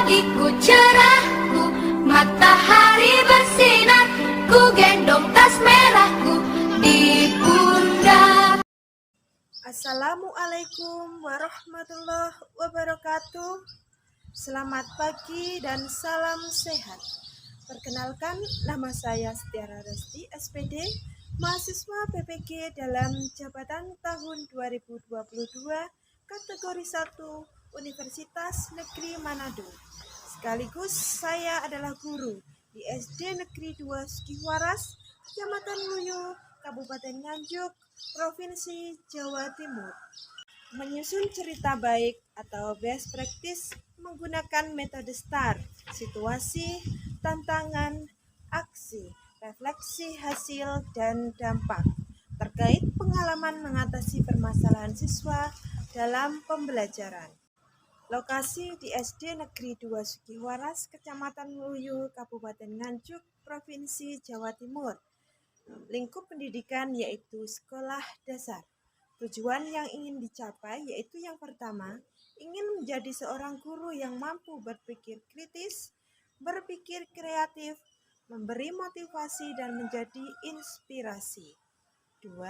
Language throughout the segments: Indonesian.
Ikut cerahku, matahari bersinar, ku gendong tas merahku di pundak. Assalamualaikum warahmatullahi wabarakatuh. Selamat pagi dan salam sehat. Perkenalkan, nama saya Setiara Resti SPD, mahasiswa PPG dalam jabatan tahun 2022, kategori 1, Universitas Negeri Manado. Sekaligus saya adalah guru di SD Negeri 2 Sugiwaras, Kecamatan Luyu, Kabupaten Nganjuk, Provinsi Jawa Timur. Menyusun cerita baik atau best practice menggunakan metode STAR, situasi, tantangan, aksi, refleksi hasil, dan dampak terkait pengalaman mengatasi permasalahan siswa dalam pembelajaran. Lokasi di SD Negeri 2 Sugiwaras, Kecamatan Luyu, Kabupaten Nganjuk, Provinsi Jawa Timur. Lingkup pendidikan yaitu sekolah dasar. Tujuan yang ingin dicapai yaitu yang pertama, ingin menjadi seorang guru yang mampu berpikir kritis, berpikir kreatif, memberi motivasi dan menjadi inspirasi. 2.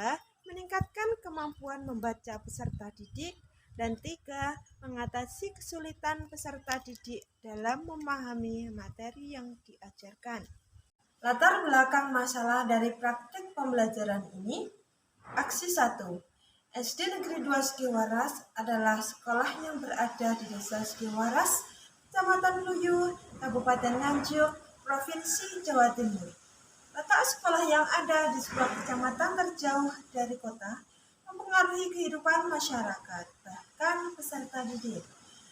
Meningkatkan kemampuan membaca peserta didik. Dan 3. Mengatasi kesulitan peserta didik dalam memahami materi yang diajarkan. Latar belakang masalah dari praktik pembelajaran ini. Aksi 1. SD Negeri 2 Sugiwaras adalah sekolah yang berada di Desa Sugiwaras, Kecamatan Luyu, Kabupaten Nganjuk, Provinsi Jawa Timur. Letak sekolah yang ada di sebuah kecamatan terjauh dari kota mempengaruhi kehidupan masyarakat, bahkan peserta didik.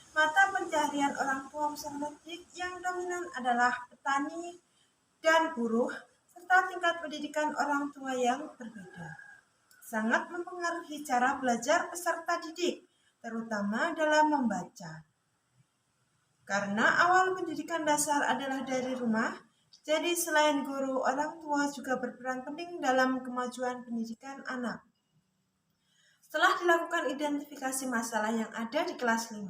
Mata pencaharian orang tua peserta didik yang dominan adalah petani dan buruh, serta tingkat pendidikan orang tua yang berbeda. Sangat mempengaruhi cara belajar peserta didik, terutama dalam membaca. Karena awal pendidikan dasar adalah dari rumah, jadi selain guru, orang tua juga berperan penting dalam kemajuan pendidikan anak. Setelah dilakukan identifikasi masalah yang ada di kelas 5,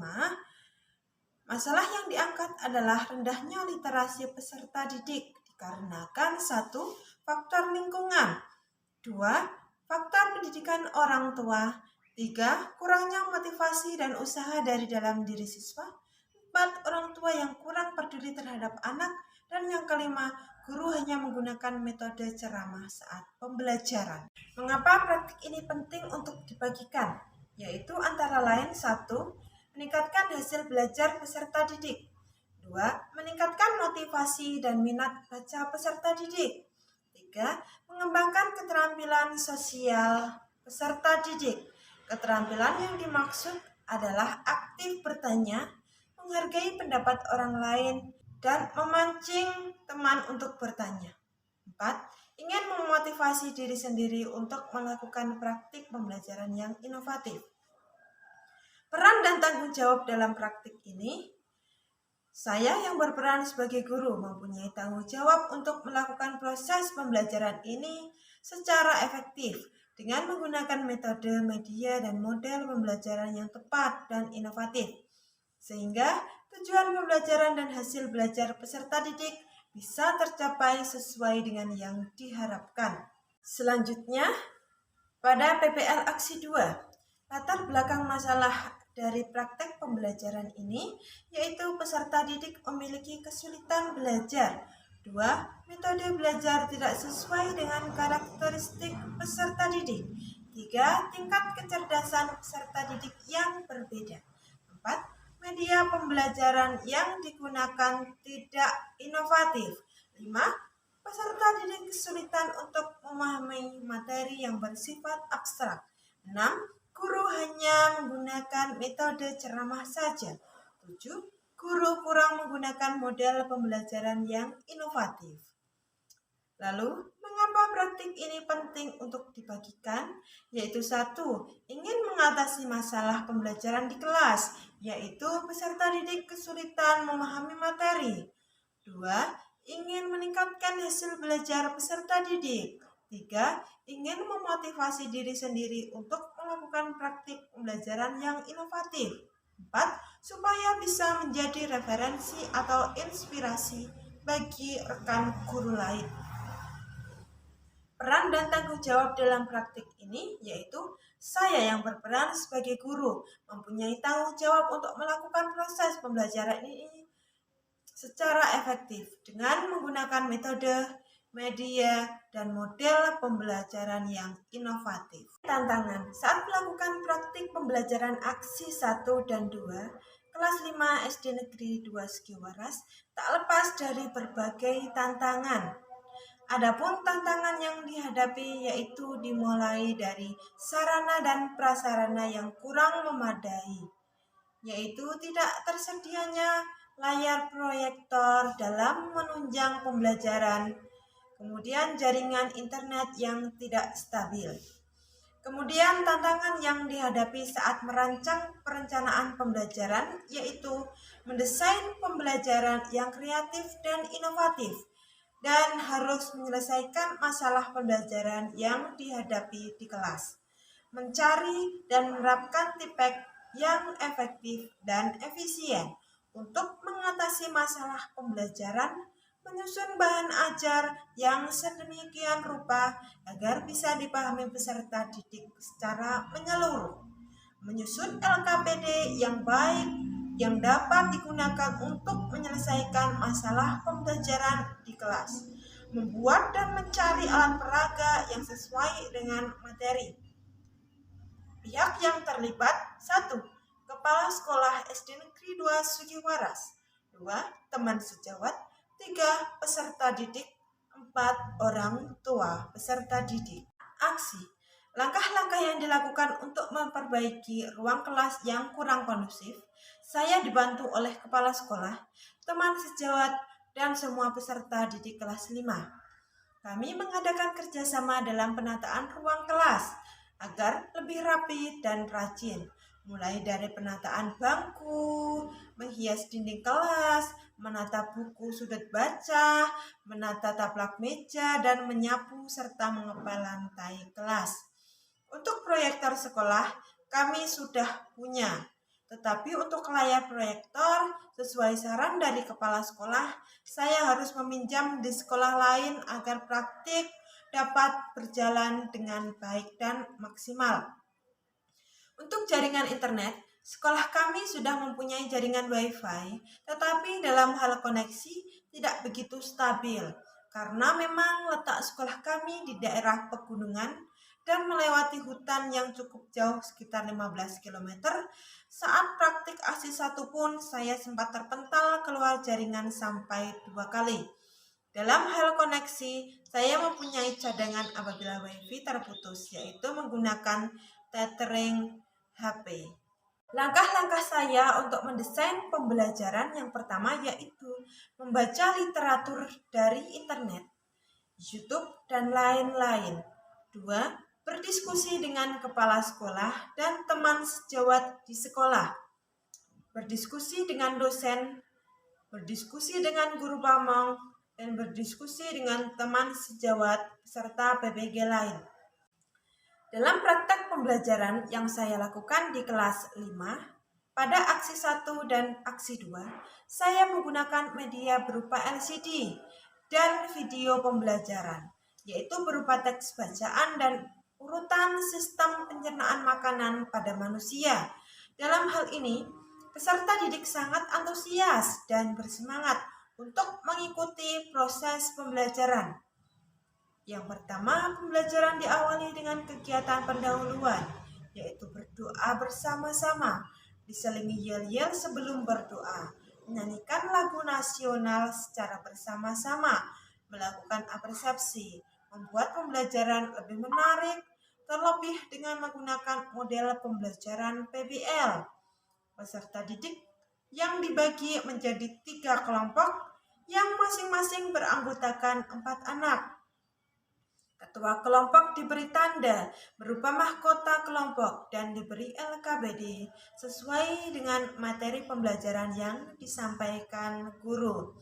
masalah yang diangkat adalah rendahnya literasi peserta didik dikarenakan 1. Faktor lingkungan, 2. Faktor pendidikan orang tua, 3. Kurangnya motivasi dan usaha dari dalam diri siswa, 4. Orang tua yang kurang peduli terhadap anak, dan yang kelima, guru hanya menggunakan metode ceramah saat pembelajaran. Mengapa praktik ini penting untuk dibagikan? Yaitu antara lain 1. Meningkatkan hasil belajar peserta didik. 2. Meningkatkan motivasi dan minat baca peserta didik. 3. Mengembangkan keterampilan sosial peserta didik. Keterampilan yang dimaksud adalah aktif bertanya, menghargai pendapat orang lain, dan memancing teman untuk bertanya. 4. Ingin memotivasi diri sendiri untuk melakukan praktik pembelajaran yang inovatif. Peran dan tanggung jawab dalam praktik ini, saya yang berperan sebagai guru mempunyai tanggung jawab untuk melakukan proses pembelajaran ini secara efektif dengan menggunakan metode, media, dan model pembelajaran yang tepat dan inovatif. Sehingga tujuan pembelajaran dan hasil belajar peserta didik bisa tercapai sesuai dengan yang diharapkan. Selanjutnya, pada PPL Aksi 2, latar belakang masalah dari praktek pembelajaran ini yaitu peserta didik memiliki kesulitan belajar. 2. Metode belajar tidak sesuai dengan karakteristik peserta didik. 3. Tingkat kecerdasan peserta didik yang berbeda. 4. Media pembelajaran yang digunakan tidak inovatif. 5. Peserta didik kesulitan untuk memahami materi yang bersifat abstrak. 6. Guru hanya menggunakan metode ceramah saja. 7. Guru kurang menggunakan model pembelajaran yang inovatif. Lalu, mengapa praktik ini penting untuk dibagikan? Yaitu 1. Ingin mengatasi masalah pembelajaran di kelas, yaitu peserta didik kesulitan memahami materi. 2. Ingin meningkatkan hasil belajar peserta didik. 3. Ingin memotivasi diri sendiri untuk melakukan praktik pembelajaran yang inovatif. 4. Supaya bisa menjadi referensi atau inspirasi bagi rekan guru lain. Peran dan tanggung jawab dalam praktik ini yaitu saya yang berperan sebagai guru mempunyai tanggung jawab untuk melakukan proses pembelajaran ini secara efektif dengan menggunakan metode, media, dan model pembelajaran yang inovatif. Tantangan saat melakukan praktik pembelajaran aksi 1 dan 2 kelas 5 SD Negeri 2 Sugiwaras tak lepas dari berbagai tantangan. Adapun tantangan yang dihadapi yaitu dimulai dari sarana dan prasarana yang kurang memadai, yaitu tidak tersedianya layar proyektor dalam menunjang pembelajaran, kemudian jaringan internet yang tidak stabil. Kemudian tantangan yang dihadapi saat merancang perencanaan pembelajaran yaitu mendesain pembelajaran yang kreatif dan inovatif dan harus menyelesaikan masalah pembelajaran yang dihadapi di kelas, mencari dan menerapkan tipek yang efektif dan efisien untuk mengatasi masalah pembelajaran, menyusun bahan ajar yang sedemikian rupa agar bisa dipahami peserta didik secara menyeluruh, menyusun LKPD yang baik yang dapat digunakan untuk menyelesaikan masalah pembelajaran di kelas, membuat dan mencari alat peraga yang sesuai dengan materi. Pihak yang terlibat: 1. Kepala Sekolah SD Negeri 2 Sugiwaras. 2. Teman sejawat. 3. Peserta didik. 4. Orang tua peserta didik. Aksi. Langkah-langkah yang dilakukan untuk memperbaiki ruang kelas yang kurang kondusif. Saya dibantu oleh kepala sekolah, teman sejawat, dan semua peserta didik kelas 5. Kami mengadakan kerjasama dalam penataan ruang kelas agar lebih rapi dan rajin, mulai dari penataan bangku, menghias dinding kelas, menata buku sudut baca, menata taplak meja, dan menyapu serta mengepel lantai kelas. Untuk proyektor sekolah, kami sudah punya. Tetapi untuk layar proyektor, sesuai saran dari kepala sekolah, saya harus meminjam di sekolah lain agar praktik dapat berjalan dengan baik dan maksimal. Untuk jaringan internet, sekolah kami sudah mempunyai jaringan Wi-Fi, tetapi dalam hal koneksi tidak begitu stabil, karena memang letak sekolah kami di daerah pegunungan dan melewati hutan yang cukup jauh sekitar 15 km. Saat praktik aksi 1 pun saya sempat terpental keluar jaringan sampai 2 kali. Dalam hal koneksi, saya mempunyai cadangan apabila WiFi terputus, yaitu menggunakan tethering HP. Langkah-langkah saya untuk mendesain pembelajaran yang pertama yaitu membaca literatur dari internet, YouTube, dan lain-lain. 2. Berdiskusi dengan kepala sekolah dan teman sejawat di sekolah, berdiskusi dengan dosen, berdiskusi dengan guru pamong, dan berdiskusi dengan teman sejawat serta PBG lain. Dalam praktek pembelajaran yang saya lakukan di kelas 5, pada aksi 1 dan aksi 2, saya menggunakan media berupa LCD dan video pembelajaran, yaitu berupa teks bacaan dan urutan sistem pencernaan makanan pada manusia. Dalam hal ini, peserta didik sangat antusias dan bersemangat untuk mengikuti proses pembelajaran. Yang pertama, pembelajaran diawali dengan kegiatan pendahuluan, yaitu berdoa bersama-sama, diselingi yel-yel sebelum berdoa, menyanyikan lagu nasional secara bersama-sama, melakukan apresiasi, membuat pembelajaran lebih menarik, terlebih dengan menggunakan model pembelajaran PBL. Peserta didik yang dibagi menjadi 3 kelompok yang masing-masing beranggotakan 4 anak. Ketua kelompok diberi tanda berupa mahkota kelompok dan diberi LKPD sesuai dengan materi pembelajaran yang disampaikan guru.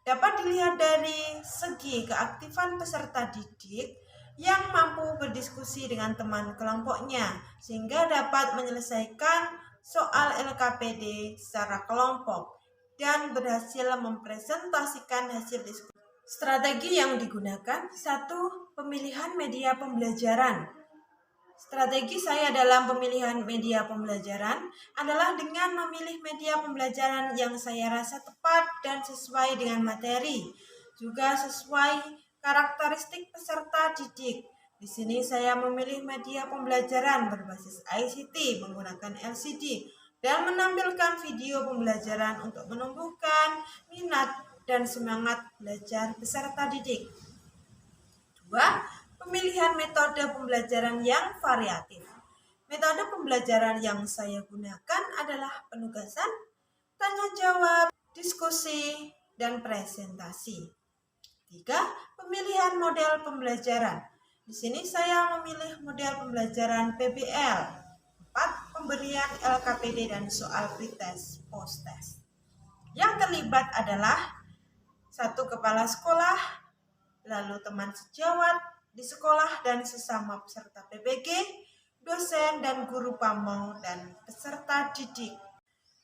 Dapat dilihat dari segi keaktifan peserta didik yang mampu berdiskusi dengan teman kelompoknya sehingga dapat menyelesaikan soal LKPD secara kelompok dan berhasil mempresentasikan hasil diskusi. Strategi yang digunakan: 1. Pemilihan media pembelajaran. Strategi saya dalam pemilihan media pembelajaran adalah dengan memilih media pembelajaran yang saya rasa tepat dan sesuai dengan materi, juga sesuai karakteristik peserta didik. Di sini saya memilih media pembelajaran berbasis ICT menggunakan LCD dan menampilkan video pembelajaran untuk menumbuhkan minat dan semangat belajar peserta didik. 2. Pemilihan metode pembelajaran yang variatif. Metode pembelajaran yang saya gunakan adalah penugasan, tanya jawab, diskusi, dan presentasi. 3. Pemilihan model pembelajaran. Di sini saya memilih model pembelajaran PBL. 4. Pemberian LKPD dan soal pretest, post-test. Yang terlibat adalah 1. Kepala sekolah, lalu teman sejawat di sekolah dan sesama peserta PBG, dosen dan guru pamong, dan peserta didik.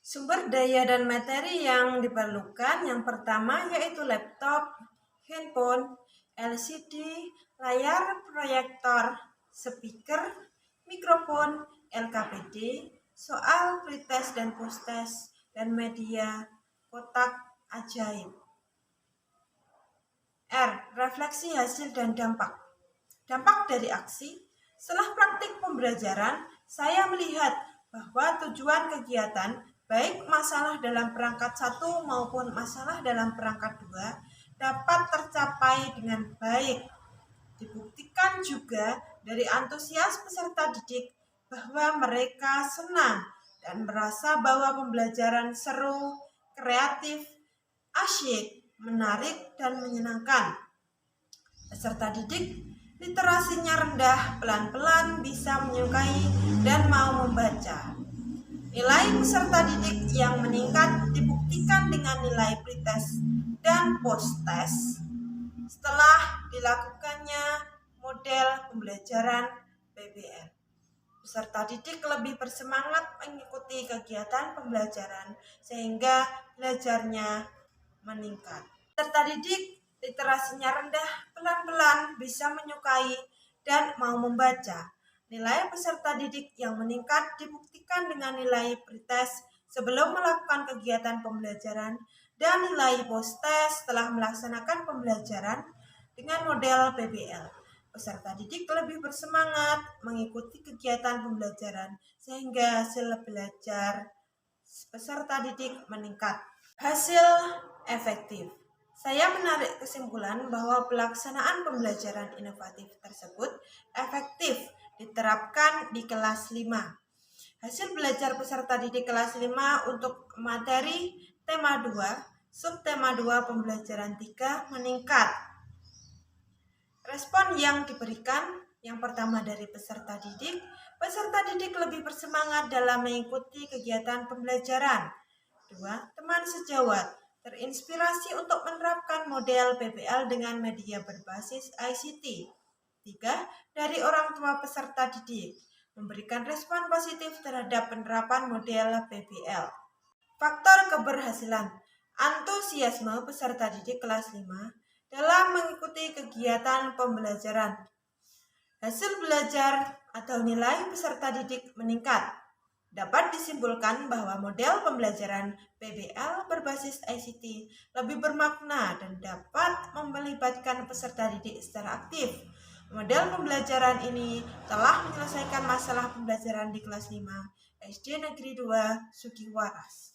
Sumber daya dan materi yang diperlukan yang pertama yaitu laptop, handphone, LCD, layar proyektor, speaker, mikrofon, LKPD, soal pretest dan post-test, dan media kotak ajaib. R. Refleksi hasil dan dampak. Dampak dari aksi. Setelah praktik pembelajaran, saya melihat bahwa tujuan kegiatan, baik masalah dalam perangkat 1 maupun masalah dalam perangkat 2, dapat tercapai dengan baik. Dibuktikan juga dari antusias peserta didik bahwa mereka senang dan merasa bahwa pembelajaran seru, kreatif, asyik, menarik, dan menyenangkan. Peserta didik literasinya rendah, pelan-pelan bisa menyukai dan mau membaca. Nilai peserta didik yang meningkat dibuktikan dengan nilai pretest dan post-test setelah dilakukannya model pembelajaran PBL. Peserta didik lebih bersemangat mengikuti kegiatan pembelajaran sehingga belajarnya meningkat. Peserta didik literasinya rendah, pelan-pelan bisa menyukai dan mau membaca. Nilai peserta didik yang meningkat dibuktikan dengan nilai pretest sebelum melakukan kegiatan pembelajaran dan nilai post-test setelah melaksanakan pembelajaran dengan model PBL. Peserta didik lebih bersemangat mengikuti kegiatan pembelajaran sehingga hasil belajar peserta didik meningkat. Hasil efektif. Saya menarik kesimpulan bahwa pelaksanaan pembelajaran inovatif tersebut efektif diterapkan di kelas 5. Hasil belajar peserta didik kelas 5 untuk materi tema 2, subtema 2 pembelajaran 3 meningkat. Respon yang diberikan, yang pertama dari peserta didik lebih bersemangat dalam mengikuti kegiatan pembelajaran. 2. Teman sejawat terinspirasi untuk menerapkan model PBL dengan media berbasis ICT. 3. Dari orang tua peserta didik memberikan respon positif terhadap penerapan model PBL. Faktor keberhasilan. Antusiasme peserta didik kelas 5 dalam mengikuti kegiatan pembelajaran. Hasil belajar atau nilai peserta didik meningkat. Dapat disimpulkan bahwa model pembelajaran PBL berbasis ICT lebih bermakna dan dapat melibatkan peserta didik secara aktif. Model pembelajaran ini telah menyelesaikan masalah pembelajaran di kelas 5 SD Negeri 2 Sugiwaras.